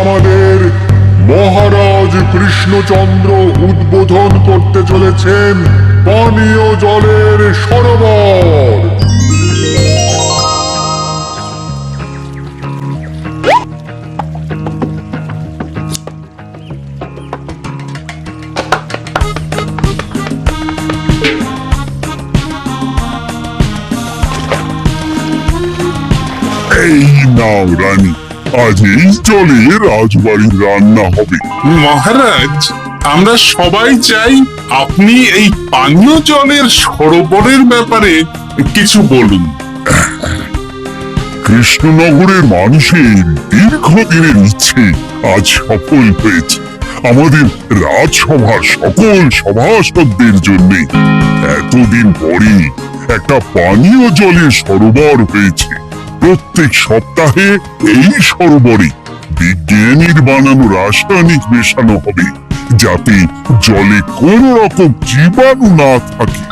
আমাদের মহারাজ কৃষ্ণচন্দ্র উদ্বোধন করতে চলেছেন পানীয় জলের সরোবর। এই নাও রানী, আজ এই জলে রাজবাড়ির রান্না হবে। মহারাজ, আমরা সবাই চাই আপনি এই পানীয় জলের সরোবরের ব্যাপারে কিছু বলুন। কৃষ্ণনগরের মানুষের দীর্ঘদিনের ইচ্ছে আজ সফল হয়েছে। আমাদের রাজসভার সকল সভাসদদের জন্য এতদিন পরে একটা পানীয় জলের সরোবর হয়েছে। প্রত্যেক সপ্তাহে এই সরোবরে বিজ্ঞানীর বানানো রাসায়নিক মেশানো হবে, যাতে জলে কোনো রকম জীবাণু না থাকে।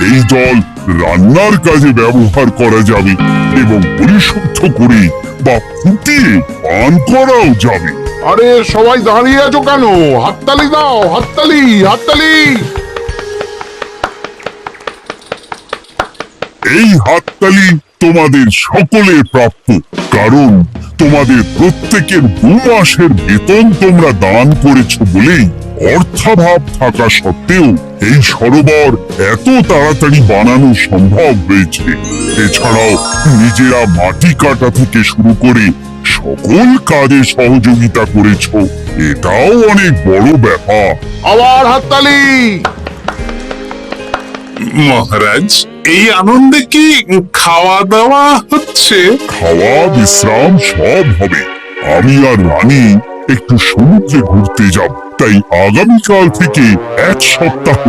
এই জল রান্নার কাজে ব্যবহার করা যাবে এবং পরিশুদ্ধ করে বা ফুটিয়ে পান করাও যাবে। আরে সবাই দাঁড়িয়ে আছো কেন? হাততালি দাও, হাততালি, হাততালি। এই হাততালি তোমাদের সকলের প্রাপ্য, কারণ তোমাদের প্রত্যেকের 2 মাসের বেতন তোমরা দান করেছো বলেই অর্থাভাব থাকা সত্ত্বেও এই সরোবর এত তাড়াতাড়ি বানানো সম্ভব হয়েছে। এছাড়াও নিজেরা মাটি কাটা থেকে শুরু করে সকল কাজে সহযোগিতা করেছো, এটাও অনেক বড় ব্যাপার। আবার হাততালি। মহারাজ, এই আনন্দে কি খাওয়া দাওয়া হচ্ছে? খাওয়া বিশ্রাম সব হবে। আমি আর রানী একটু সমুদ্রে ঘুরতে যাব, তাই আগামীকাল থেকে 1 সপ্তাহ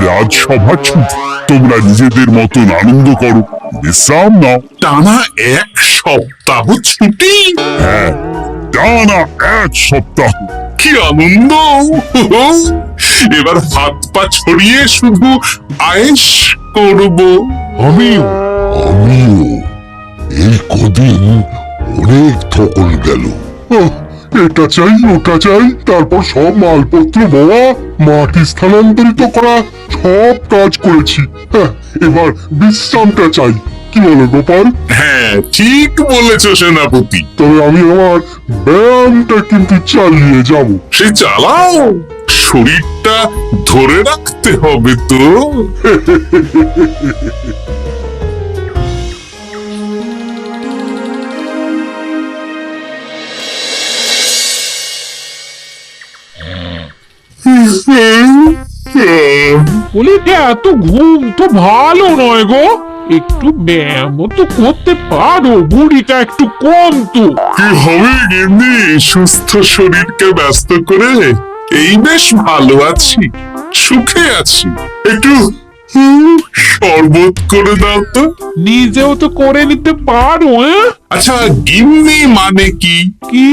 রাজসভা ছুটি। তোমরা নিজেদের মতন আনন্দ করো, বিশ্রাম নাও। টানা 1 সপ্তাহ ছুটি? হ্যাঁ, টানা 1 সপ্তাহ। কি আনন্দ! এবার হাত পা ছড়িয়ে শুধু আয়েশ করব। আমিও। এই কদিন অনেক ধকল গেল। এটা চাই, ওটা চাই, তারপর সব মালপত্র বওয়া, মাটি স্থানান্তরিত করা, সব কাজ করেছি। এবার বিশ্রামটা চাই। কি বলো গোপাল? হ্যাঁ, ঠিক বলেছ সেনাপতি। তবে আমি আমার ব্যায়ামটা কিন্তু চালিয়ে যাব। সে চালাও, শরীরটা ধরে রাখতে হবে তো। বলি যে এত ঘুম তো ভালো নয় গো, একটু ব্যায়ামও তো করতে পারো, বুড়িটা একটু কম তো। কি হবে গিন্নি, সুস্থ শরীরকে ব্যস্ত করে এই বেশ ভালো আছি, সুখে আছি। একটু শরবত করে দাও তো। নিজেও তো করে নিতে পারো। আচ্ছা, গিন্নি মানে কি? কি?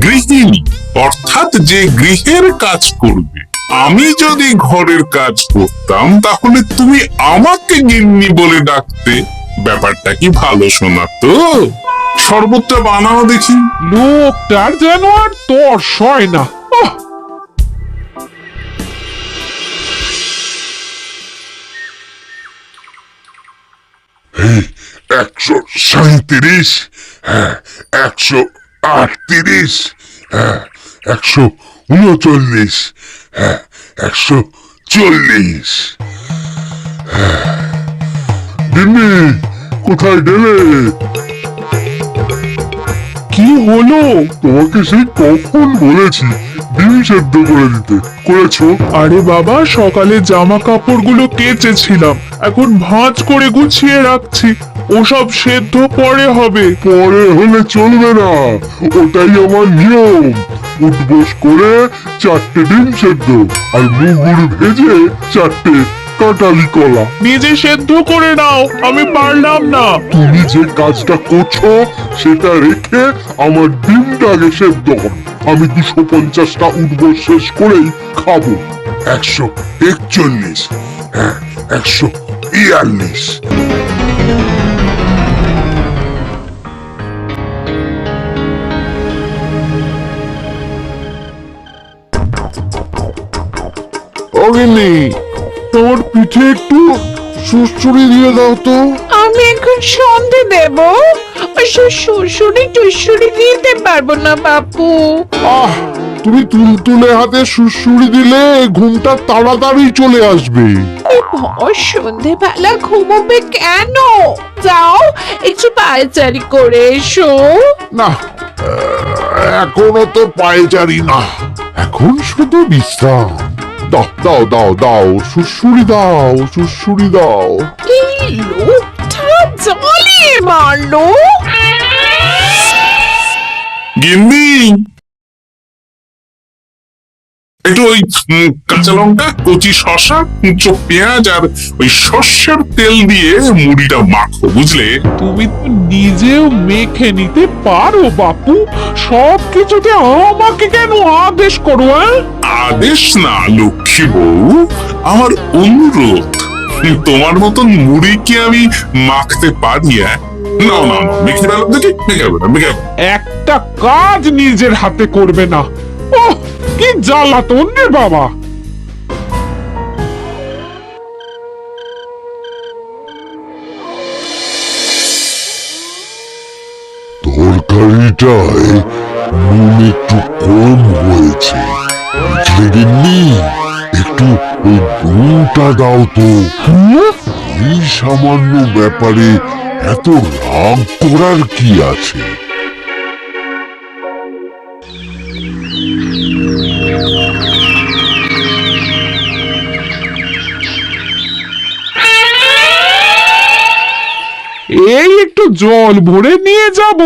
গৃহিণী, অর্থাৎ যে গৃহের কাজ করবে। আমি যদি ঘরের কাজ করতাম তাহলে তুমি আমাকে গিন্নি বলে ডাকতে। ব্যাপারটা কি ভালো শোনাতো? শরবতটা বানাও দেখি। লোকটার যেন আর তর্স হয় না। 137, 138, 139, 140। দিন্নি, কোথায় গেলে? কি হলো? তোমাকে সেই কখন বলেছি ডিম সেদ্ধ করে দিতে, করেছো? আরে বাবা, সকালে জামা কাপড়গুলো কেচেছিলাম, এখন ভাঁজ করে গুছিয়ে রাখছি। ওসব সেদ্ধ পরে হবে। পরে হলে চলবে না, ওটাই আমার নিয়ম। উঠবোস করে 4টে ডিম সেদ্ধ আর মুগুর ভেজে 4টে কাঁটালি কলা। নিজে সেদ্ধ করে নাও, আমি পারলাম না। তুমি যে কাজটা করছো সেটা রেখে আমার ডিমটা আগে সেদ্ধ হবে। আমি 250টা উঠবোস শেষ করেই খাবো। 141, 142। নে তোমার পিঠে একটু সুড়সুড়ি দিয়ে দাও তো। আমি এখন সন্ধে দেব, ওসব শ্বশুরি টুসুরি দিতে পারবো না বাপু। আহ তুমি তুলতুলে হাতে সুড়সুড়ি দিলে ঘুমটা তাড়াতাড়ি চলে আসবে। সন্ধেবেলা ঘুমোবে কেন? যাও একটু পায়চারি করে এসো। না এখনো তো পায়চারি না, এখন শুধু বিশ্রাম। দাও দাও দাও দাও সুড়সুড়ি দাও, সুড়সুড়ি দাও। এই লোকটা জ্বালিয়ে মারলো। গিন্নি, একটু ওই কাঁচা লঙ্কা, কচি শসা, কুচো পেঁয়াজ আর ওই সর্ষের তেল দিয়ে মুড়িটা মাখো, বুঝলে? তুমি তো নিজেও মেখে নিতে পারো বাপু, সব কিছুতে আমাকে কেন আদেশ করো? আদেশ না লক্ষ্মী বউ, আমার অনুরোধ। তোমার মতন মুড়ি কি আমি মাখতে পারি? না না না, মেখে ফেলো দেখি, মেখে ফেলো, মেখে ফেলো। একটা কাজ নিজের হাতে করবে না, ওহ কি জ্বালাতন রে বাবা। তরকারিটায় নুন একটু কম হয়েছে, বুঝলে গিন্নি? একটু ওই নুনটা দাও তো। এই সামান্য ব্যাপারে এত রাগ করার কি আছে? এই একটু জল ভরে নিয়ে যাব,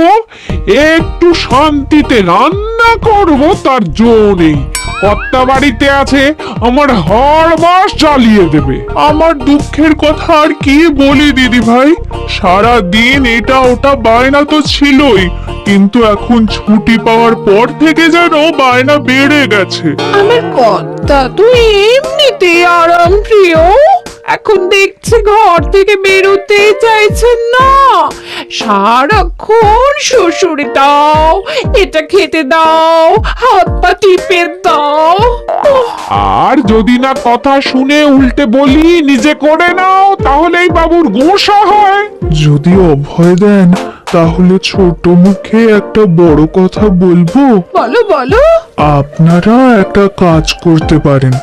একটু শান্তিতে রান্না করব তার জো নেই। কর্তা বাড়িতে আছে, আমার হাড়বাস জ্বালিয়ে দেবে। আমার দুঃখের কথা আর কি বলি দিদি ভাই, সারা দিন এটা ওটা বায়না তো ছিলই, কিন্তু এখন ছুটি পাওয়ার পর থেকে যেন বায়না বেড়ে গেছে। আমার কর্তা তুই এমনিতেই আরাম প্রিয়, এখন দেখছি ঘর থেকে বেরোতে চাইছেন না। সারাক্ষণ শ্বশুরে দাও, এটা খেতে দাও, হাত পা টিপে দাও। আর যদি না কথা শুনে উল্টে বলি নিজে করে নাও, তাহলেই বাবুর গোসা হয়। যদি অভয় দেন তাহলে ছোট মুখে একটা বড় কথা বলবো। বলো বলো। আপনারা একটা কাজ করতে পারেন,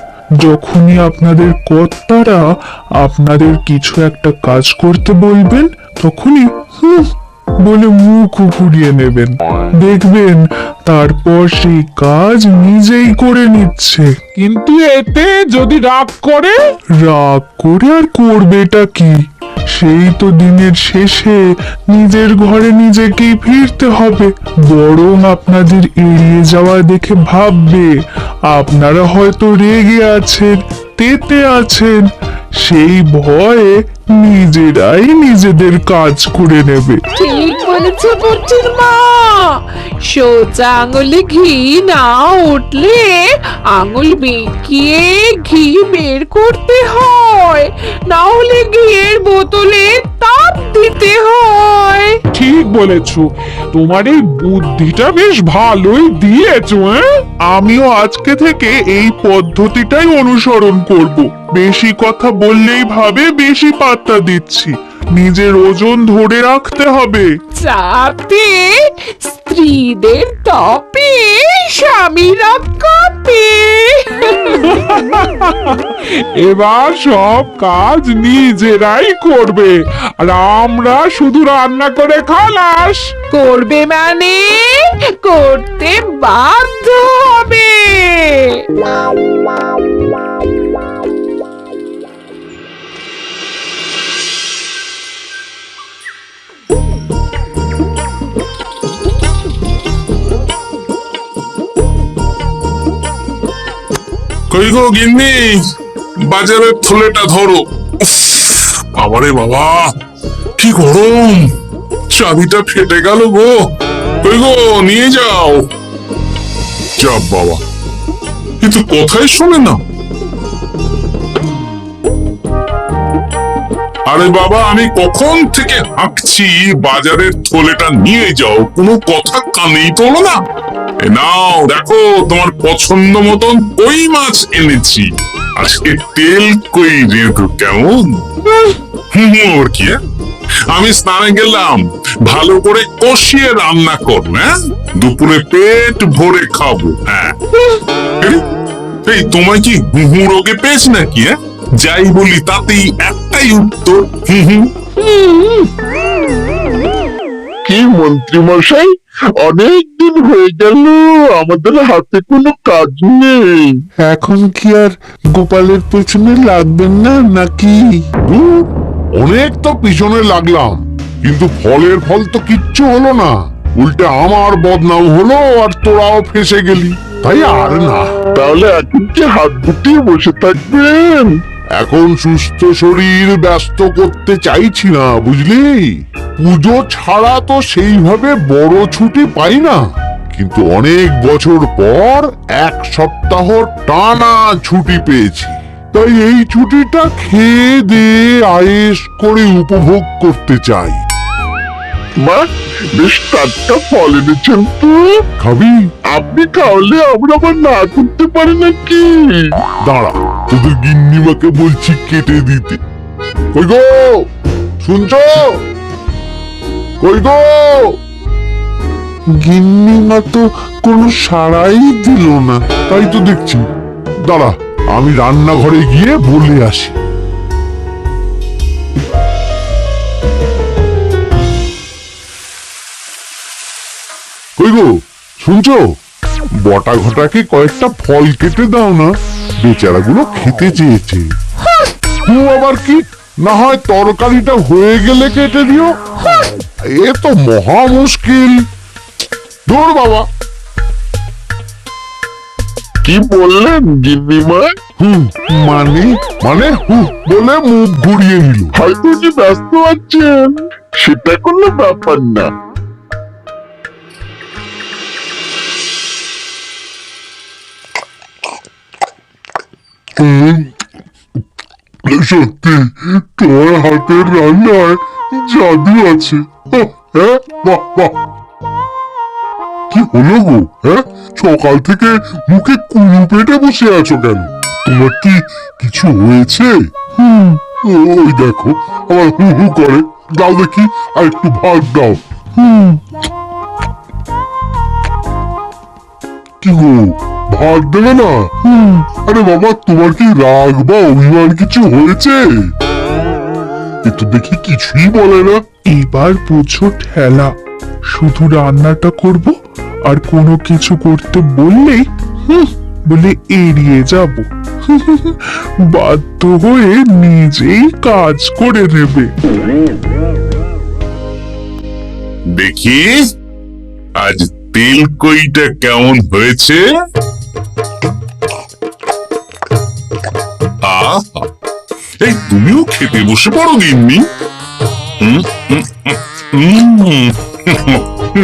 যখনই আপনাদের কর্তারা আপনাদের কিছু একটা কাজ করতে বলবেন, তখনই হুঁ বলে মুখ ঘুরিয়ে নেবেন। দেখবেন তারপর সেই কাজ নিজেই করে নিচ্ছে। কিন্তু এতে যদি রাগ করে? রাগ করে আর করবেটা কি? সেই তো দিনের শেষে নিজের ঘরে নিজেকেই ফিরতে হবে। বরং আপনাদের এড়িয়ে যাওয়া দেখে ভাববে আপনারা হয়তো রেগে আছেন, তেতে আছেন, সেই ভয়ে নিজেরাই নিজেদের কাজ করে নেবে। ঠিক বলেছে বুটির মা, সোজা আঙুলে ঘি না উঠলে আঙুল বেঁকিয়ে ঘি বের করতে হয়, না হলে ঘিয়ের বোতলে তাপ দিতে হয়। ঠিক বলেছো, তোমার এই বুদ্ধিটা বেশ ভালোই দিয়েছো। আমিও আজকে থেকে এই পদ্ধতিটাই অনুসরণ করব। বেশি কথা বললেই ভাবে বেশি পাত্তা দিচ্ছি, নিজের ওজন ধরে রাখতে হবে। যাতে স্ত্রীদের তপে স্বামীরা কাঁপে। এবার সব কাজ নিজেরাই করবে, আর আমরা শুধু রান্না করে খালাস। করবে মানে করতে বাধ্য হবে। কই গো গিন্নি, বাজারের থলেটা ধরো। উফ, বাবারে বাবা, কি গরম, চাবিটা ফেটে গেল গো। কই গো, নিয়ে যাও। যা বাবা, কিন্তু কথাই শোনে না। আরে বাবা, আমি কখন থেকে হাঁকছি বাজারের থলেটা নিয়ে যাও, কোনো কথা কানেই তোলো না। এ নাও দেখো, তোমার পছন্দ মতন কই মাছ এনেছি। আজকে তেল কই রেঁধো কেমন? ওর কি, আমি স্নানে গেলাম, ভালো করে কষিয়ে রান্না করো, হ্যাঁ? দুপুরে পেট ভরে খাবো। হ্যাঁ, এই তোমায় কি হুহু রোগে পেয়েছে নাকি? হ্যাঁ, যাই বলি তাতেই একটাই উত্তর, হুহু। কি মন্ত্রী মশাই, অনেক দিন হয়ে গেল আমাদের হাতে কোনো কাজ নেই। এখন কি আর গোপালের পেছনে লাগবেন না নাকি? ধুর, অনেক তো পিছনে লাগলাম, কিন্তু ফলের ফল তো কিচ্ছু হলো না। উল্টে আমার বদনাম হলো আর তোরাও ফেসে গেলি। তাই আর না। তাহলে এখন কি হাত গুটিয়ে বসে থাকবেন? এখন সুস্থ শরীর ব্যস্ত করতে চাইছি না, বুঝলি? পুজো ছাড়া তো সেইভাবে বড় ছুটি পাই না, কিন্তু অনেক বছর পর 1 সপ্তাহ টানা ছুটি পেয়েছি। তাই এই ছুটিটা খেয়ে দিয়ে আয়েশ করে উপভোগ করতে চাই। মা, বেশ টাটকা ফল এনেছেন তো। খাবি? আপনি খাওয়ালে আমরা আবার না করতে পারি নাকি? দাঁড়া, তোদের গিন্নিমাকে বলছি কেটে দিতে। কই গো, শুনছো? কই গো? গিন্নিমা তো কোনো সাড়াই দিল না। তাই তো দেখছি। দাঁড়া, আমি রান্নাঘরে গিয়ে বলে আসি। কই গো, শুনছো? বটা ঘটাকে কয়েকটা ফল কেটে দাও না, বেচারাগুলো খেতে চেয়েছে। আবার কি, না হয় তরকারিটা হয়ে গেলে কেটে দিও। এ তো মহা মুশকিল। দূর বাবা। কি বললেন গিন্নিমা? মানে মানে বলে মুখ ঘুরিয়ে নিল। হয়তো যে ব্যস্ত আছেন, সেটা কোনো ব্যাপার না। সত্যি তোমার হাতের রান্নায় জাদু আছে। হ্যাঁ, বাহ বাহ। কি হলো গো? হ্যাঁ, সকাল থেকে মুখে কুলু পেটে বসে আছো কেন? তোমার কি কিছু হয়েছে? ওই দেখো আমার হু হু করে। দাও দেখি, আর একটু ভাত দাও। কি গো, ভাত দেবে না? আরে বাবা, তোমার কি রাগ বা অভিমান কিছু হয়েছে? এ তো দেখি কিছুই বলে না। এবার বুঝো ঠেলা। শুধু রান্নাটা করব, আর কোনো কিছু করতে বললেই বলে এড়িয়ে যাব। বাধ্য হয়ে নিজেই কাজ করে নেবে। দেখি আজ তেল কইটা কেমন হয়েছে। আহা, এই তুমিও খেতে বসে পড়ো গিন্নি।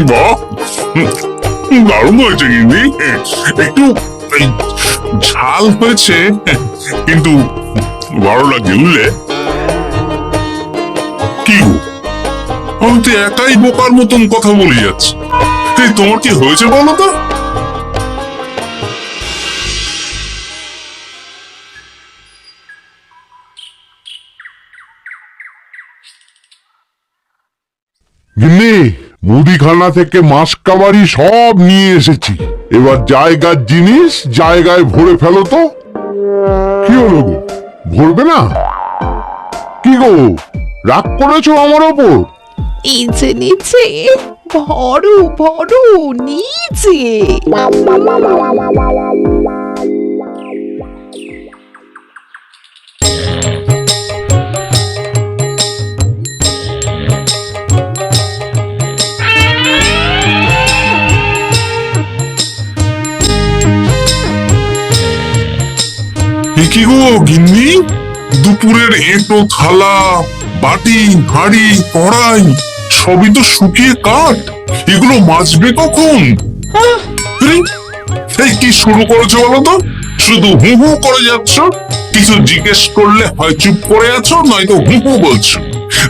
বাহ, দারুণ হয়েছে গিন্নি। একটু এই, ঝাল হয়েছে, কিন্তু ভালো লাগছে, বুঝলে? কি গো, আমি তো একাই বোকার মতন কথা বলে যাচ্ছি। এই তোমার কি হয়েছে বলো তো? গিন্নি, মুদিখানা থেকে মাসকাবারি সব নিয়ে এসেছি। এবার জায়গার জিনিস জায়গায় ভরে ফেলো তো। কি হলো গো, ভরবে না? কি গো, রাগ করেছো আমার ওপর? নিচে নিচে ভরো ভরো নিচে। কি গো গিন্নি, দুপুরের এঁটো থালা, বাটি, হাঁড়ি, কড়াই সবই তো শুকিয়ে কাঠ। এগুলো মাজবে কখন? এই কি শুরু করেছো বলো তো? শুধু হু হু করে যাচ্ছ। কিছু জিজ্ঞেস করলে হয় চুপ করে আছো, নয়তো হু হু বলছো।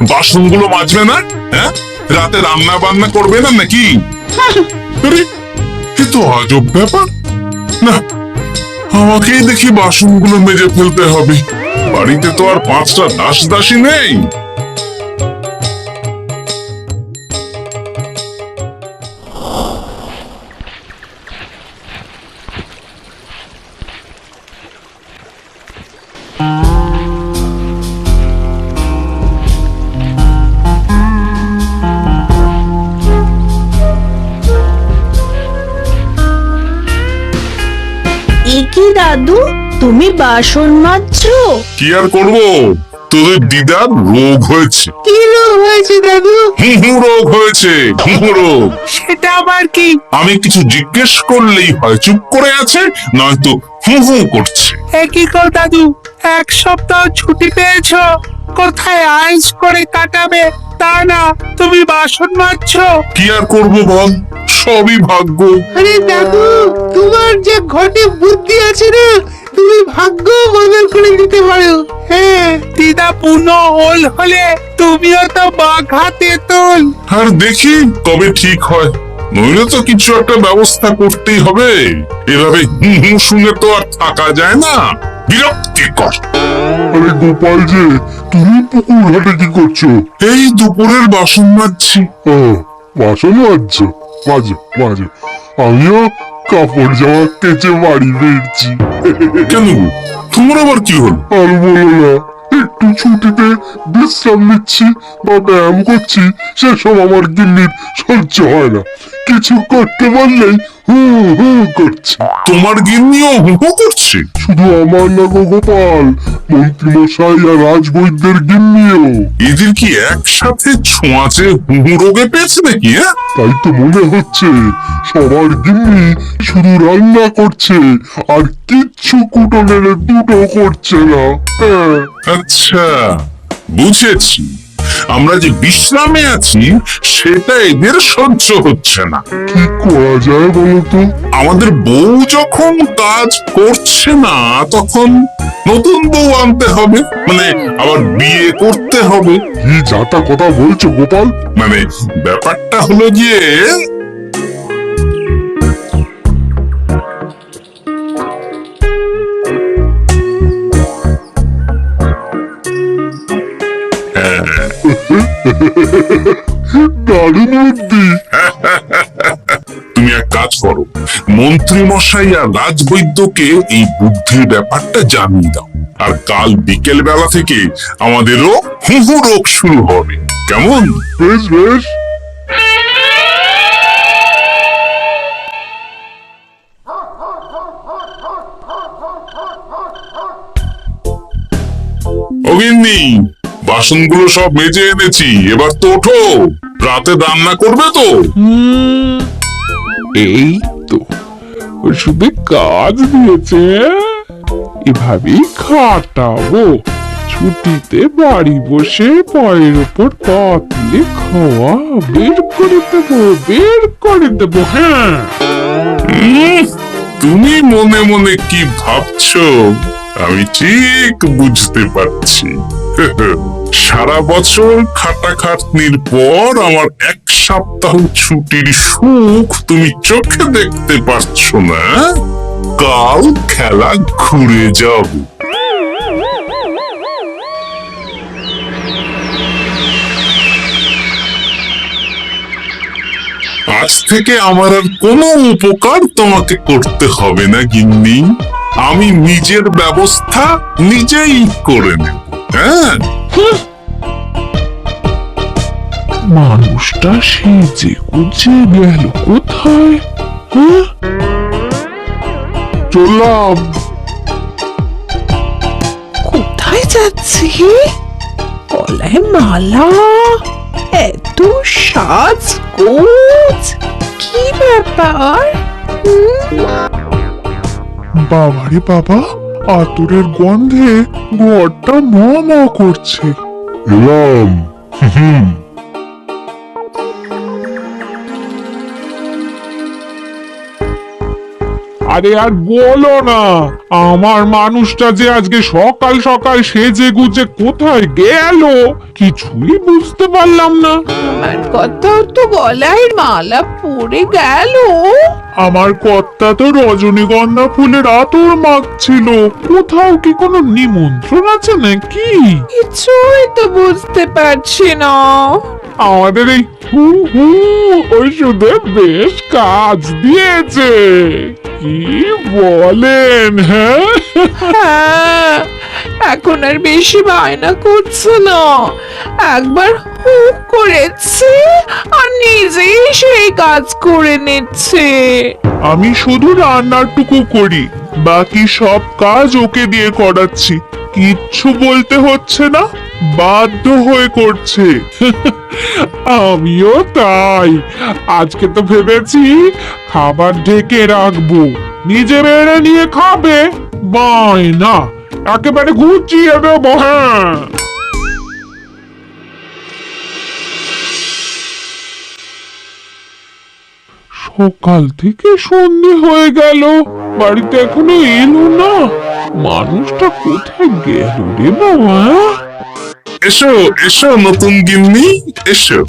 বাসনগুলো মাজবে না? হ্যাঁ, রাতে রান্না বান্না করবে না নাকি? আরে, এ তো আজব ব্যাপার। না, আমাকেই দেখি বাসনগুলো মেজে ফেলতে হবে। বাড়িতে তো আর 5টা দাস দাসী নেই। একি দাদু, তুমি বাসন মাজছো? কি আর করবো, তোদের দিদার রোগ হয়েছে। কি রোগ হয়েছে দাদু? হুহু রোগ হয়েছে, হুহু রোগ। সেটা আবার কি? আমি কিছু জিজ্ঞেস করলেই হয় চুপ করে আছে, নয়তো হু হু করছে। কি কর দাদু, 1 সপ্তাহ ছুটি পেয়েছো, কোথায় আইস করে কাটাবে তা না তুমি বাসন মাজছো। কি আর করবো বল, সবই ভাগ্য। আরে দাদু, তোমার যে ঘটে বুদ্ধি আছে না, তুমি ভাগ্য বদল করে দিতে পারো। হ্যাঁ, দিদা পুনো ওল হলে তুমিও তো বাঘা তেতুল। আর দেখি কবে ঠিক হয়, নইলে তো কিছু একটা ব্যবস্থা করতেই হবে। এভাবে হু হু শুনে তো আর থাকা যায় না, বিরক্তিকর। আরে গোপাল যে, তুমি পুকুর ঘাটে কি করছো? এই দুপুরের বাসন মাজছি। ও, বাসন মাজছো? মাজো মাজো, আমিও কাপড় জামা কেচে বাড়ি ফিরছি। কেন গো, তোমার আবার কি হল? আর বলো না, একটু ছুটিতে বিশ্রাম নিচ্ছি বা ব্যায়াম করছি, সেসব আমার গিন্নির সহ্য হয় না। কিছু করতে পারলেই হু হু করছে। তোমার গিন্নিও হু হু করছে? শুধু আমার না গো গোপাল, মন্ত্রীমশাই আর রাজবৈদ্যের গিন্নিও। এদের কি একসাথে ছোঁয়াচে হু হু রোগে পেয়েছে নাকি? হ্যাঁ, তাই তো মনে হচ্ছে সবার গিন্নি শুধু রান্না করছে আর কিচ্ছু কুটো নেড়ে দুটো করছে না। হ্যাঁ, আচ্ছা বুঝেছি, আমরা যে বিশ্রামে আছি সেটা এদের সহ্য হচ্ছে না। কি করা যায় বলো তো? আমাদের বউ যখন কাজ করছে না, তখন নতুন বউ আনতে হবে, মানে আবার বিয়ে করতে হবে। কি যাতা কথা বলছো গোপাল? মানে ব্যাপারটা হলো গিয়ে, দারুণ বুদ্ধি। তুমি এক কাজ করো, মন্ত্রী মশাই আর রাজবৈদ্যকে এই বুদ্ধির ব্যাপারটা জানিয়ে দাও, আর কাল বিকেল বেলা থেকে আমাদেরও হু হু রোগ শুরু হবে। কেমন? বেশ বেশ। অগিন্নি, বাসনগুলো সব মেজে এনেছি, এবার তো ওঠো, রাতে রান্না করবে তো? এই তো ওষুধে কাজ দিয়েছে, এভাবেই খাটাবো। ছুটিতে বাড়ি বসে পায়ের ওপর পা তুলে খাওয়া বের করে দেবো, বের করে দেবো। হ্যাঁ, তুমি মনে মনে কি ভাবছো আমি ঠিক বুঝতে পারছি। সারা বছর খাটাখাটনির পর আমার 1 সপ্তাহ ছুটির সুখ তুমি চোখে দেখতে পারছো না। কাল খেলা ঘুরে যাবে। আজ থেকে আমার আর কোনো উপকার তোমাকে করতে হবে না গিন্নি, আমি নিজের ব্যবস্থা নিজেই করে নেব। হ্যাঁ, মানুষটা সেজে গুজে গেল কোথায়? হ্যাঁ? চললাম। কোথায় যাচ্ছি? গলায় মালা, এত সাজ গোজ, কি ব্যাপার? বাবারে বাবা, আতরের গন্ধে ঘরটা ম ম করছে। এলাম। হুম। আরে আর বলো না, আমার মানুষটা যে আজকে সকাল সকাল সেজে গুজে কোথায় গেল কিছুই বুঝতে পারলাম না। আমার কথাও তো গলায় মালা পড়ে গেল। আমার কর্তা তো রজনীগন্ধা ফুলের আতর মাখছিল, কোথাও কি কোনো নিমন্ত্রণ আছে নাকি? কিছুই তো বুঝতে পারছি না। আমাদের এই হু হু ওষুধে বেশ কাজ দিয়েছে, কি বলেন? হ্যাঁ, হ্যাঁ, এখন আর বেশি বায়না করছে না। একবার হুক করেছে আর নিজেই সেই কাজ করে নিচ্ছে। আমি শুধু রান্নাটুকু করি, বাকি সব কাজ ওকে দিয়ে করাচ্ছি। কিচ্ছু বলতে হচ্ছে না, বাধ্য হয়ে করছে। আমিও তাই। আজকে তো ভেবেছি খাবার ঢেকে রাখবো, নিজে বেড়ে নিয়ে খাবে। বায়না একেবারে গুছিয়ে দেবো। হ্যাঁ, সকাল থেকে সন্ধে হয়ে গেল, বাড়িতে এখনো এলো না। মানুষটা কোথায় গেল রে বাবা? এসো এসো নতুন গিন্নি, এসো।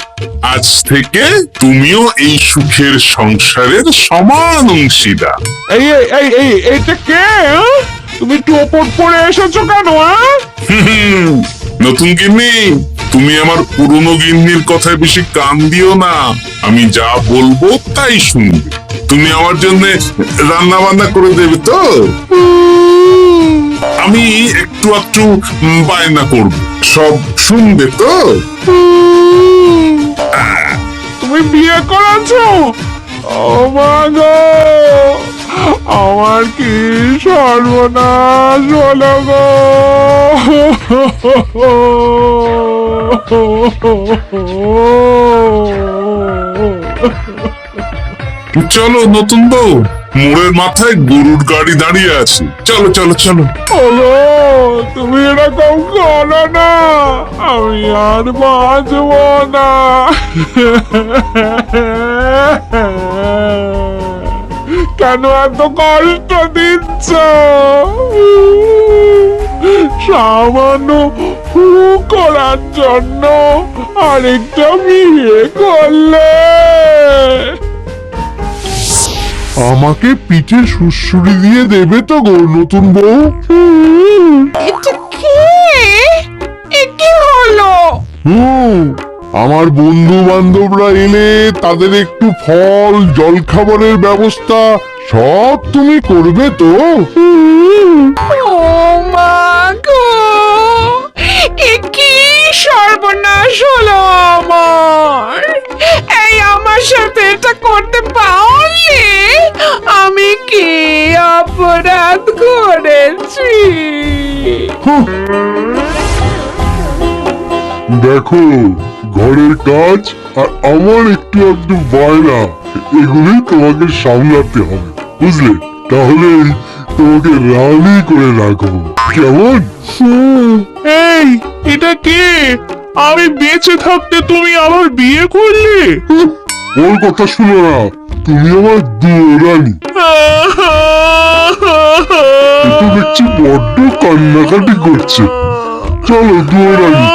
আজ থেকে তুমিও এই সুখের সংসারের সমান অংশীদার। এই এই এই এই এইটা কে? হ্যাঁ? তুমি টোপট পরে এসেছো কেন? হ্যাঁ, নতুন গিন্নি, তুমি আমার পুরনো গিন্নির কথায় বেশি কান দিও না। আমি যা বলবো তাই শুনবে। তুমি আমার জন্য রান্না বান্না করে দেবে তো? আমি একটু একটু বায়না করব, সব শুনবে তো? তুমি বিয়ে করেছো? ও মা গো, আমার কি সর্বনাশ হলো গো! চলো নতুন বউ, মোড়ের মাথায় গরুর গাড়ি দাঁড়িয়ে আছে, চলো চলো চলো। ওগো, তুমি এরকম করো না, আমি আর বাঁচব না। কেন এত কষ্ট দিচ্ছ? সামান্য হু করার জন্য আরেকটা বিয়ে করলে। আমাকে পিঠে সুড়সুড়ি দিয়ে দেবে তো গো নতুন বউ? এটা কে? এ কি হলো? আমার বন্ধু বান্ধবরা এলে তাদের একটু ফল জলখাবারের ব্যবস্থা সব তুমি করবে তো? ও মা গো, এ কি সর্বনাশ হলো আমার! এই আমার সাথে এটা করতে পারলে? আমি কি অপরাধ করেছি? দেখো, ঘরের কাজ আর আমার একটু একটু বায়না, এগুলোই তোমাকে সামলাতে হবে, বুঝলে? তাহলেই তোমাকে রানী করে রাখবো, কেমন? এই, এটা কে? আমি বেঁচে থাকতে তুমি আবার বিয়ে করলে? ওর কথা শুনো না, তুমি আমার দুরানি। তো দেখছি বড্ড কান্নাকাটি করছে। চলো দুরানি,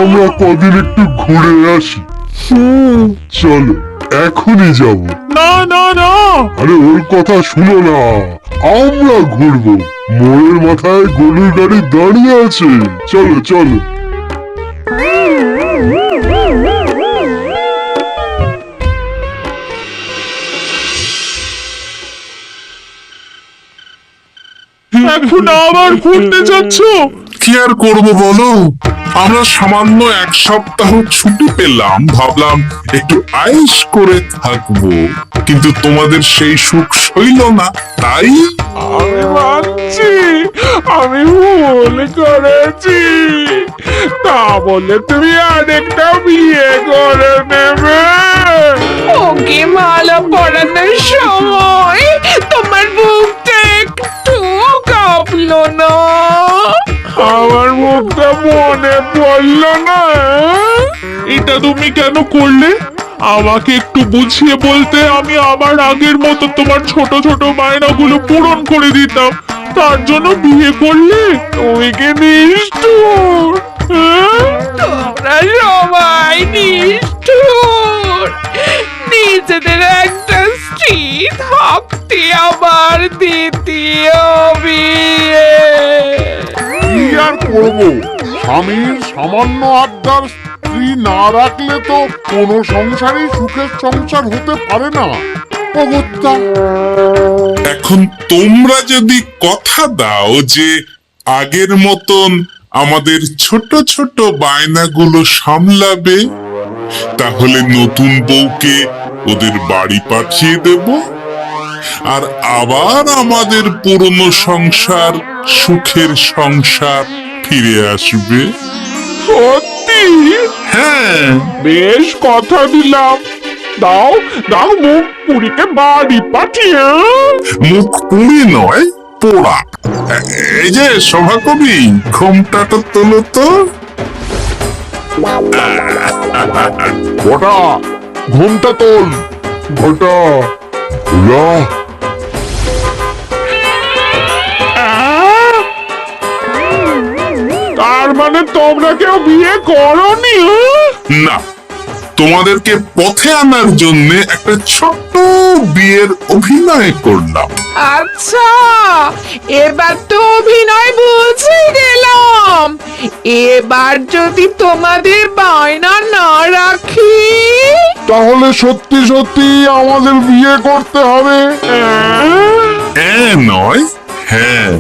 আমরা কদিন একটু ঘুরে আসি। চলো, এখনই যাব। না না না, আরে ওর কথা শুনো না, আমরা ঘুরবো। মোড়ের মাথায় গরুর গাড়ি দাঁড়িয়ে আছে, চলো চলো। এখন আবার ঘুরতে যাচ্ছ? কি আর করব বলো, আমরা সামান্য এক সপ্তাহ ছুটি পেলাম, ভাবলাম একটু আয়েশ করে থাকবো, কিন্তু তোমাদের সেই সুখ সইল না, তাই আমি মানছি, আমি ভুল করেছি। তা বলে তুমি আরেকটা বিয়ে করে নেবে? ওকে মালা পরানোর সময় তোমার বুকটা একটু কাঁপলো না? আমার মুখটা মনে পড়লো না? এটা তুমি কেন করলে? আমাকে একটু বুঝিয়ে বলতে আমি আবার আগের মতো তোমার ছোট ছোট বায়নাগুলো পূরণ করে দিতাম। তার জন্য বিয়ে করলে তুমি কি নিষ্ঠুর? হ্যাঁ? তোমরা সবাই নিষ্ঠুর। নিজেদের একটা স্ত্রী থাকতে আবার দ্বিতীয় বিয়ে। কি আর করবো, স্বামীর সামান্য আবদার স্ত্রী না রাখলে তো কোনো সংসারই সুখের সংসার হতে পারে না। অগত্যা এখন তোমরা যদি কথা দাও যে আগের মতন আমাদের ছোট ছোট বায়নাগুলো সামলাবে, তাহলে নতুন বউকে ওদের বাড়ি পাঠিয়ে দেব, আর আবার আমাদের পুরনো সংসার, সুখের সংসার ফিরে আসবে। সত্যি? হ্যাঁ, বেশ কথা দিলাম। দাও দাও মুখ পুরীকে বাড়ি পাঠিয়ে। মুখ পুরি নয়, পোড়া। এই যে সভাকবি, ঘোমটাটা তোলো তো। ওটা ঘুমটা তোল। ঘটা ওরা আহ! তার মানে তোমরা কেউ বিয়ে করনি? না, তোমাদেরকে পথে আনার জন্য একটা ছোট্ট বিয়ের অভিনয় করলাম। আচ্ছা, এবার তো অভিনয় বুঝে গেলাম। এবার যদি তোমাদের বায়না না রাখি, তাহলে সত্যি সত্যি আমাদের বিয়ে করতে হবে। নয়, হ্যাঁ।